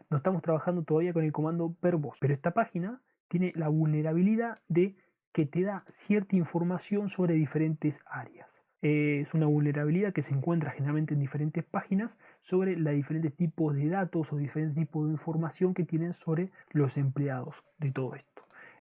no estamos trabajando todavía con el comando verbose, pero esta página tiene la vulnerabilidad de que te da cierta información sobre diferentes áreas. Es una vulnerabilidad que se encuentra generalmente en diferentes páginas sobre los diferentes tipos de datos o diferentes tipos de información que tienen sobre los empleados de todo esto.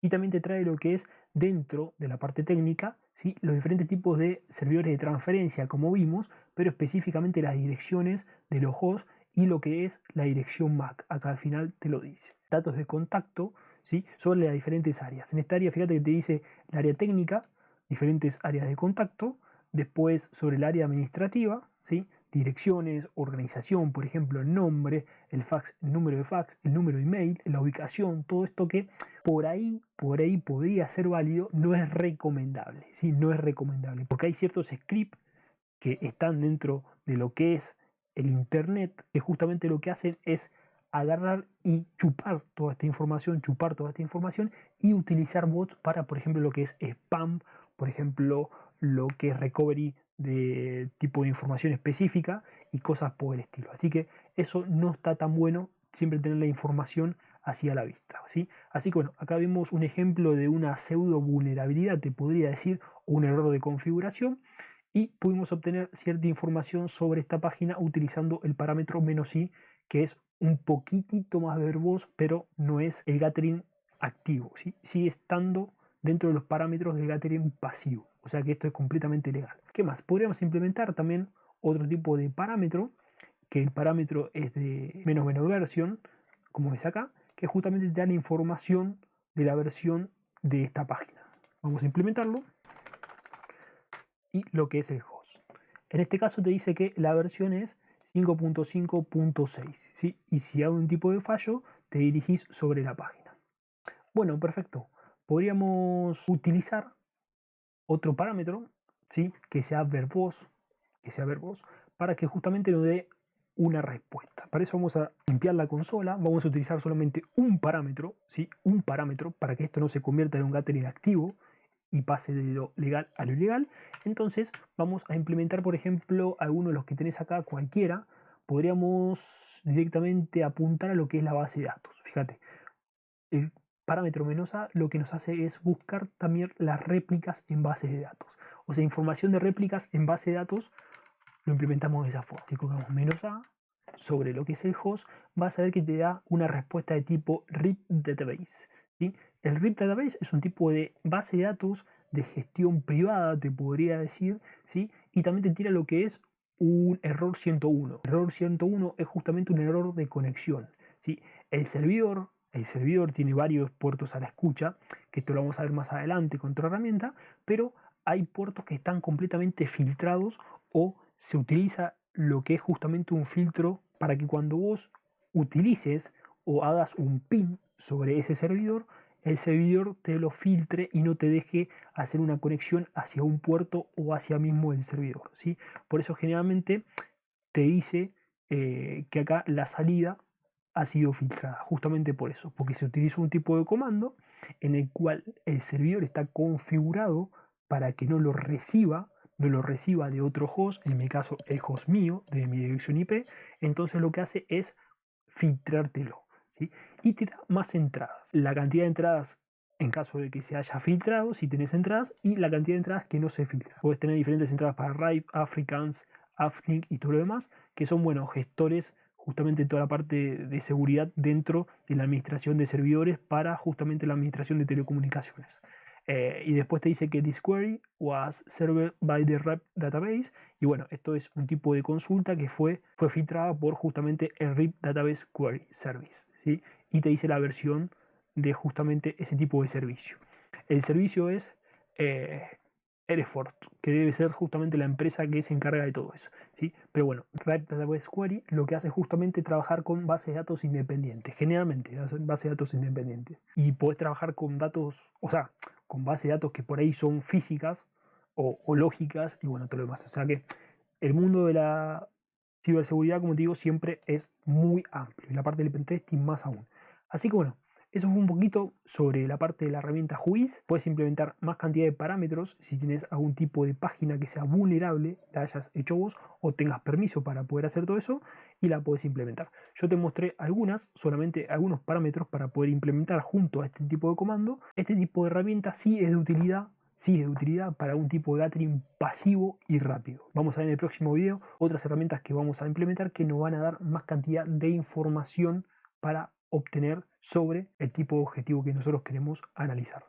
Y también te trae lo que es dentro de la parte técnica, ¿sí? Los diferentes tipos de servidores de transferencia, como vimos, pero específicamente las direcciones de los hosts y lo que es la dirección MAC. Acá al final te lo dice. Datos de contacto, ¿sí? Sobre las diferentes áreas. En esta área, fíjate que te dice la área técnica, diferentes áreas de contacto, después sobre el área administrativa, ¿sí? Direcciones, organización, por ejemplo, el nombre, el fax, el número de fax, el número de email, la ubicación, todo esto que por ahí podría ser válido, no es recomendable, ¿sí? No es recomendable, porque hay ciertos scripts que están dentro de lo que es el Internet, que justamente lo que hacen es agarrar y chupar toda esta información y utilizar bots para, por ejemplo, lo que es spam, por ejemplo, lo que es recovery de tipo de información específica y cosas por el estilo. Así que eso no está tan bueno, siempre tener la información así a la vista, ¿sí? Así que bueno, acá vemos un ejemplo de una pseudo vulnerabilidad, te podría decir, o un error de configuración, y pudimos obtener cierta información sobre esta página utilizando el parámetro "-i", que es un poquitito más verboso, pero no es el gathering activo, ¿sí? Sigue estando dentro de los parámetros del gathering pasivo, o sea que esto es completamente legal. ¿Qué más? Podríamos implementar también otro tipo de parámetro, que el parámetro es de "-version", como ves acá, que justamente te da la información de la versión de esta página. Vamos a implementarlo y lo que es el host. En este caso te dice que la versión es 5.5.6, ¿sí? Y si hay un tipo de fallo, te dirigís sobre la página. Bueno, perfecto. Podríamos utilizar otro parámetro, ¿sí? Que sea verbose, para que justamente nos dé una respuesta. Para eso vamos a limpiar la consola, vamos a utilizar solamente un parámetro, ¿sí? Un parámetro para que esto no se convierta en un gathering activo y pase de lo legal a lo ilegal. Entonces vamos a implementar, por ejemplo, alguno de los que tenés acá, cualquiera. Podríamos directamente apuntar a lo que es la base de datos. Fíjate, el parámetro "-a" lo que nos hace es buscar también las réplicas en bases de datos. O sea, información de réplicas en base de datos lo implementamos de esa forma. Si colocamos "-a" sobre lo que es el host, vas a ver que te da una respuesta de tipo RIP Database, ¿sí? El RIP Database es un tipo de base de datos de gestión privada, te podría decir, ¿sí? Y también te tira lo que es un error 101. El error 101 es justamente un error de conexión, ¿sí? El servidor tiene varios puertos a la escucha, que esto lo vamos a ver más adelante con otra herramienta, pero hay puertos que están completamente filtrados o se utiliza lo que es justamente un filtro para que cuando vos utilices o hagas un pin sobre ese servidor, el servidor te lo filtre y no te deje hacer una conexión hacia un puerto o hacia mismo el servidor, ¿sí? Por eso generalmente te dice que acá la salida ha sido filtrada, justamente por eso, porque se utiliza un tipo de comando en el cual el servidor está configurado para que no lo reciba de otro host, en mi caso el host mío, de mi dirección IP, entonces lo que hace es filtrártelo, ¿sí? Y te da más entradas. La cantidad de entradas en caso de que se haya filtrado, si tenés entradas, y la cantidad de entradas que no se filtra. Puedes tener diferentes entradas para RIPE, Africans, Aflink y todo lo demás, que son buenos gestores justamente toda la parte de seguridad dentro de la administración de servidores para justamente la administración de telecomunicaciones. Y después te dice que this query was served by the RIP database. Y bueno, esto es un tipo de consulta que fue filtrada por justamente el RIP Database Query Service, ¿sí? Y te dice la versión de justamente ese tipo de servicio. El servicio es Hereford, que debe ser justamente la empresa que se encarga de todo eso, ¿sí? Pero bueno, RIP Database Query lo que hace es justamente trabajar con bases de datos independientes, generalmente bases de datos independientes. Y podés trabajar con datos, o sea, con bases de datos que por ahí son físicas o lógicas y bueno, todo lo demás. O sea que el mundo de la ciberseguridad, como te digo, siempre es muy amplio y la parte del pentesting más aún. Así que bueno, Eso fue un poquito sobre la parte de la herramienta Whois. Puedes implementar más cantidad de parámetros si tienes algún tipo de página que sea vulnerable, la hayas hecho vos o tengas permiso para poder hacer todo eso y la puedes implementar. Yo te mostré algunas, solamente algunos parámetros para poder implementar junto a este tipo de comando. Este tipo de herramienta sí es de utilidad. Sí, es de utilidad para un tipo de gathering pasivo y rápido. Vamos a ver en el próximo video otras herramientas que vamos a implementar que nos van a dar más cantidad de información para obtener sobre el tipo de objetivo que nosotros queremos analizar.